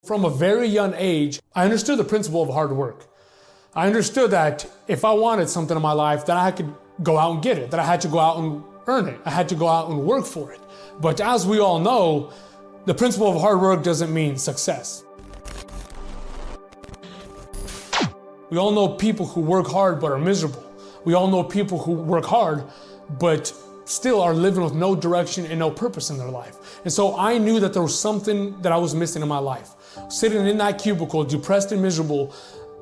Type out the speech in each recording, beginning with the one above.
From a very young age, I understood the principle of hard work. I understood that if I wanted something in my life, that I could go out and get it, that I had to go out and earn it. I had to go out and work for it. But as we all know, the principle of hard work doesn't mean success. We all know people who work hard but are miserable. We all know people who work hard but still are living with no direction and no purpose in their life. And so I knew that there was something that I was missing in my life. Sitting in that cubicle, depressed and miserable,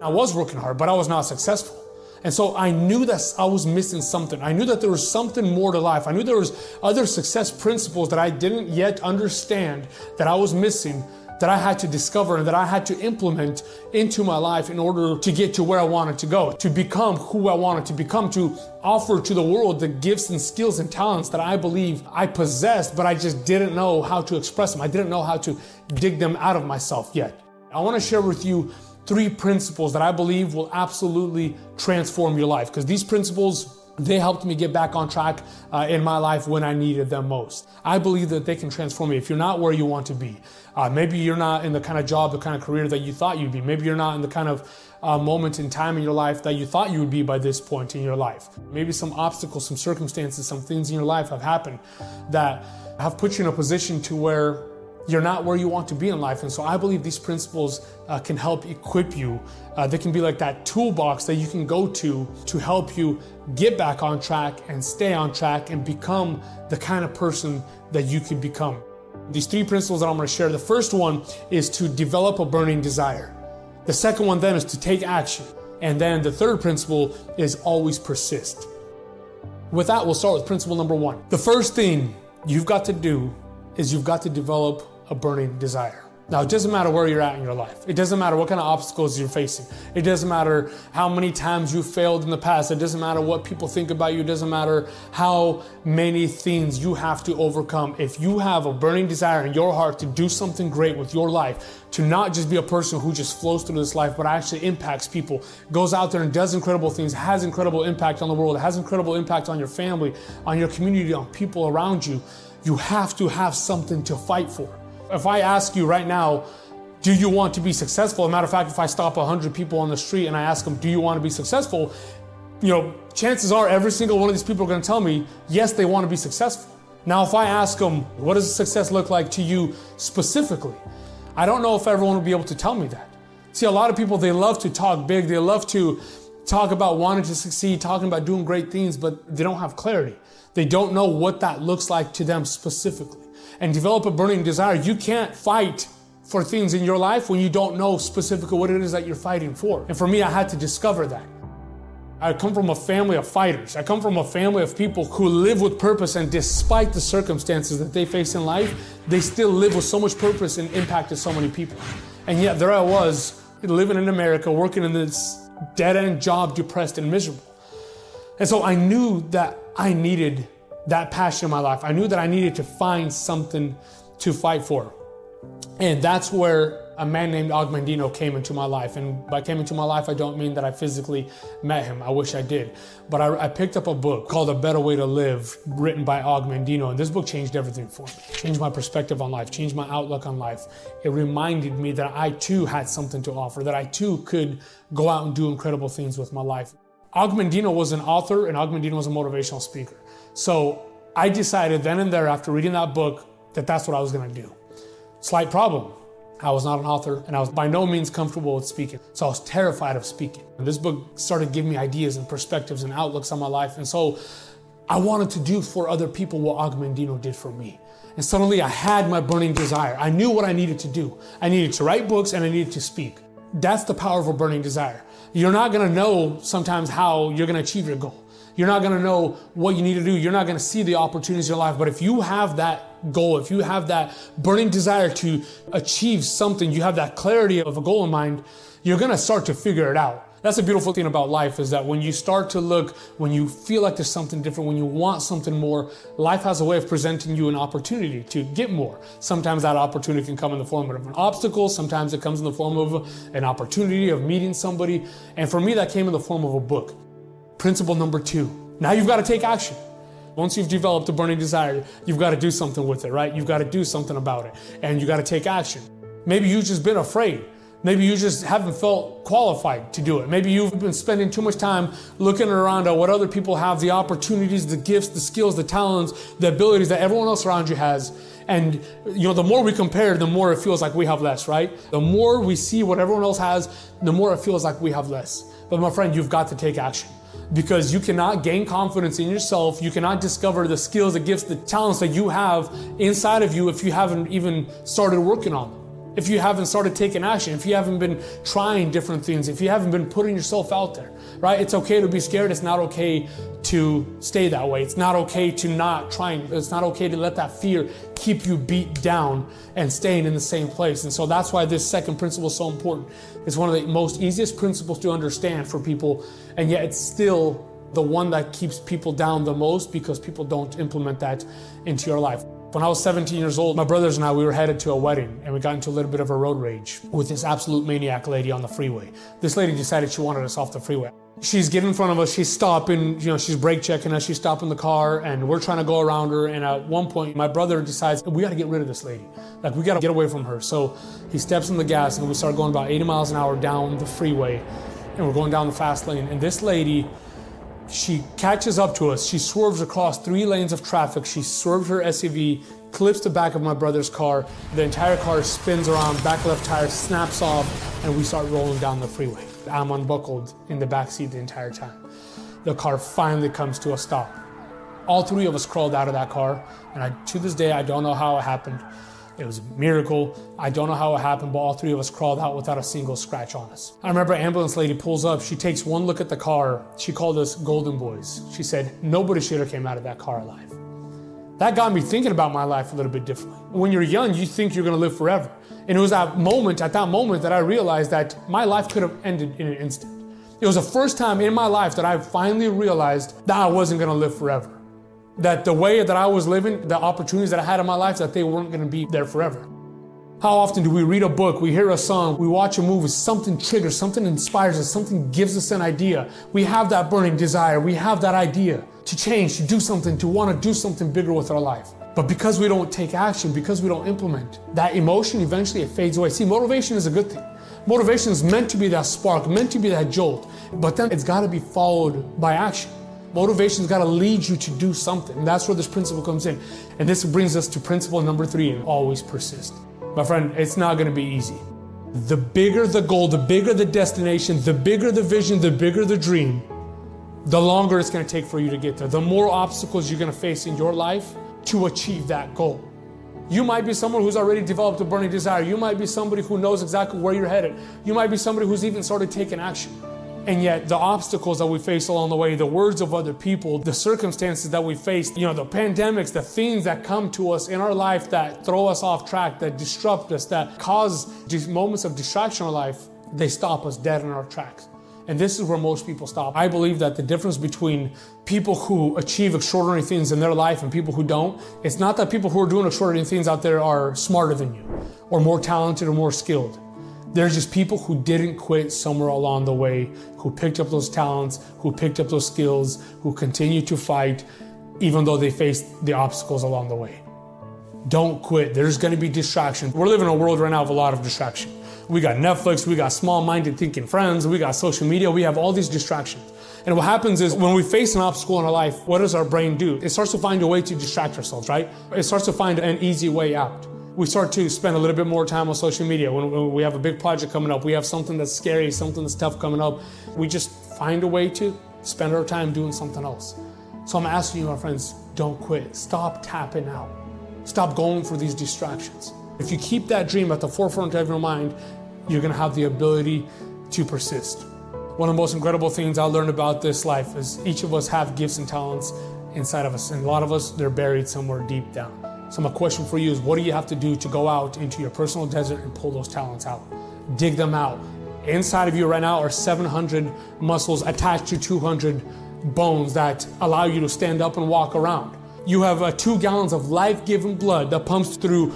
I was working hard, but I was not successful. And so I knew that I was missing something. I knew that there was something more to life. I knew there was other success principles that I didn't yet understand that I was missing, that I had to discover and that I had to implement into my life in order to get to where I wanted to go, to become who I wanted to become, to offer to the world the gifts and skills and talents that I believe I possessed, but I just didn't know how to express them. I didn't know how to dig them out of myself yet. I want to share with you 3 principles that I believe will absolutely transform your life, because these principles, they helped me get back on track in my life when I needed them most. I believe that they can transform you. If you're not where you want to be, maybe you're not in the kind of job, the kind of career that you thought you'd be. Maybe you're not in the kind of moment in time in your life that you thought you would be by this point in your life. Maybe some obstacles, some circumstances, some things in your life have happened that have put you in a position to where you're not where you want to be in life. And so I believe these principles can help equip you. They can be like that toolbox that you can go to help you get back on track and stay on track and become the kind of person that you could become. These 3 principles that I'm going to share, the first one is to develop a burning desire. The second one then is to take action. And then the third principle is always persist. With that, we'll start with principle number 1. The first thing you've got to do is you've got to develop a burning desire. Now, it doesn't matter where you're at in your life. It doesn't matter what kind of obstacles you're facing. It doesn't matter how many times you failed in the past. It doesn't matter what people think about you. It doesn't matter how many things you have to overcome. If you have a burning desire in your heart to do something great with your life, to not just be a person who just flows through this life, but actually impacts people, goes out there and does incredible things, has incredible impact on the world, has incredible impact on your family, on your community, on people around you, you have to have something to fight for. If I ask you right now, do you want to be successful? As a matter of fact, if I stop 100 people on the street and I ask them, do you want to be successful? Chances are every single one of these people are going to tell me, yes, they want to be successful. Now, if I ask them, what does success look like to you specifically? I don't know if everyone will be able to tell me that. See, a lot of people, they love to talk big. They love to talk about wanting to succeed, talking about doing great things, but they don't have clarity. They don't know what that looks like to them specifically. And develop a burning desire. You can't fight for things in your life when you don't know specifically what it is that you're fighting for. And for me, I had to discover that. I come from a family of fighters. I come from a family of people who live with purpose, and despite the circumstances that they face in life, they still live with so much purpose and impacted so many people. And yet there I was, living in America, working in this dead-end job, depressed and miserable. And so I knew that I needed that passion in my life. I knew that I needed to find something to fight for. And that's where a man named Augmendino came into my life. And by came into my life, I don't mean that I physically met him. I wish I did. But I picked up a book called A Better Way to Live, written by Augmendino. And this book changed everything for me. Changed my perspective on life, changed my outlook on life. It reminded me that I too had something to offer, that I too could go out and do incredible things with my life. Augmendino was an author, and Augmendino was a motivational speaker. So I decided then and there, after reading that book, that that's what I was going to do. Slight problem. I was not an author, and I was by no means comfortable with speaking. So I was terrified of speaking. And this book started giving me ideas and perspectives and outlooks on my life. And so I wanted to do for other people what Augmendino did for me. And suddenly I had my burning desire. I knew what I needed to do. I needed to write books and I needed to speak. That's the power of a burning desire. You're not going to know sometimes how you're going to achieve your goal. You're not going to know what you need to do. You're not going to see the opportunities in your life. But if you have that goal, if you have that burning desire to achieve something, you have that clarity of a goal in mind, you're going to start to figure it out. That's the beautiful thing about life, is that when you start to look, when you feel like there's something different, when you want something more, life has a way of presenting you an opportunity to get more. Sometimes that opportunity can come in the form of an obstacle. Sometimes it comes in the form of an opportunity of meeting somebody. And for me, that came in the form of a book. Principle number 2. Now you've got to take action. Once you've developed a burning desire, you've got to do something with it, right? You've got to do something about it, and you got to take action. Maybe you've just been afraid. Maybe you just haven't felt qualified to do it. Maybe you've been spending too much time looking around at what other people have, the opportunities, the gifts, the skills, the talents, the abilities that everyone else around you has. And the more we compare, the more it feels like we have less, right? The more we see what everyone else has, the more it feels like we have less. But my friend, you've got to take action, because you cannot gain confidence in yourself. You cannot discover the skills, the gifts, the talents that you have inside of you if you haven't even started working on them. If you haven't started taking action, if you haven't been trying different things, if you haven't been putting yourself out there, right? It's okay to be scared. It's not okay to stay that way. It's not okay to not trying. It's not okay to let that fear keep you beat down and staying in the same place. And so that's why this second principle is so important. It's one of the most easiest principles to understand for people, and yet it's still the one that keeps people down the most, because people don't implement that into your life. When I was 17 years old, my brothers and I, we were headed to a wedding, and we got into a little bit of a road rage with this absolute maniac lady on the freeway. This lady decided she wanted us off the freeway. She's getting in front of us, she's stopping, she's brake checking us, she's stopping the car, and we're trying to go around her. And at one point, my brother decides, we got to get rid of this lady. Like, we got to get away from her. So he steps on the gas, and we start going about 80 miles an hour down the freeway, and we're going down the fast lane. And this lady, she catches up to us. She swerves across 3 lanes of traffic. She swerves her SUV, clips the back of my brother's car. The entire car spins around, back left tire snaps off, and we start rolling down the freeway. I'm unbuckled in the back seat the entire time. The car finally comes to a stop. All 3 of us crawled out of that car, and to this day, I don't know how it happened. It was a miracle. I don't know how it happened, but all 3 of us crawled out without a single scratch on us. I remember an ambulance lady pulls up. She takes one look at the car. She called us golden boys. She said, nobody should have came out of that car alive. That got me thinking about my life a little bit differently. When you're young, you think you're gonna live forever. And it was at that moment that I realized that my life could have ended in an instant. It was the first time in my life that I finally realized that I wasn't gonna live forever. That the way that I was living, the opportunities that I had in my life, that they weren't gonna be there forever. How often do we read a book, we hear a song, we watch a movie, something triggers, something inspires us, something gives us an idea. We have that burning desire, we have that idea to change, to do something, to want to do something bigger with our life. But because we don't take action, because we don't implement, that emotion eventually it fades away. See, motivation is a good thing. Motivation is meant to be that spark, meant to be that jolt, but then it's gotta be followed by action. Motivation's got to lead you to do something. And that's where this principle comes in. And this brings us to principle number 3, and always persist. My friend, it's not going to be easy. The bigger the goal, the bigger the destination, the bigger the vision, the bigger the dream, the longer it's going to take for you to get there. The more obstacles you're going to face in your life to achieve that goal. You might be someone who's already developed a burning desire. You might be somebody who knows exactly where you're headed. You might be somebody who's even started taking action. And yet the obstacles that we face along the way, the words of other people, the circumstances that we face, the pandemics, the things that come to us in our life that throw us off track, that disrupt us, that cause these moments of distraction in our life, they stop us dead in our tracks. And this is where most people stop. I believe that the difference between people who achieve extraordinary things in their life and people who don't, it's not that people who are doing extraordinary things out there are smarter than you, or more talented or more skilled. There's just people who didn't quit somewhere along the way, who picked up those talents, who picked up those skills, who continue to fight, even though they faced the obstacles along the way. Don't quit. There's going to be distraction. We're living in a world right now of a lot of distraction. We got Netflix, we got small-minded thinking friends, we got social media, we have all these distractions. And what happens is when we face an obstacle in our life, what does our brain do? It starts to find a way to distract ourselves, right? It starts to find an easy way out. We start to spend a little bit more time on social media. When we have a big project coming up, we have something that's scary, something that's tough coming up, we just find a way to spend our time doing something else. So I'm asking you, my friends, don't quit. Stop tapping out. Stop going for these distractions. If you keep that dream at the forefront of your mind, you're gonna have the ability to persist. One of the most incredible things I learned about this life is each of us have gifts and talents inside of us, and a lot of us, they're buried somewhere deep down. So my question for you is, what do you have to do to go out into your personal desert and pull those talents out? Dig them out. Inside of you right now are 700 muscles attached to 200 bones that allow you to stand up and walk around. You have 2 gallons of life-giving blood that pumps through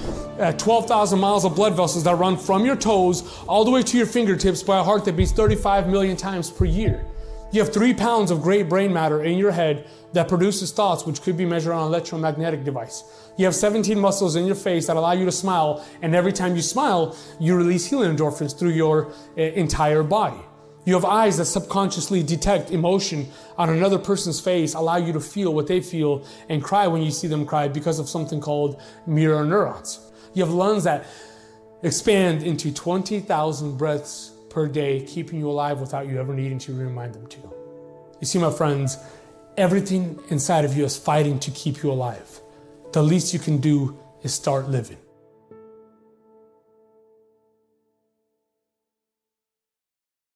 12,000 miles of blood vessels that run from your toes all the way to your fingertips by a heart that beats 35 million times per year. You have 3 pounds of gray brain matter in your head that produces thoughts which could be measured on an electromagnetic device. You have 17 muscles in your face that allow you to smile, and every time you smile, you release healing endorphins through your entire body. You have eyes that subconsciously detect emotion on another person's face, allow you to feel what they feel, and cry when you see them cry because of something called mirror neurons. You have lungs that expand into 20,000 breaths per day, keeping you alive without you ever needing to remind them to. You see, my friends, everything inside of you is fighting to keep you alive. The least you can do is start living.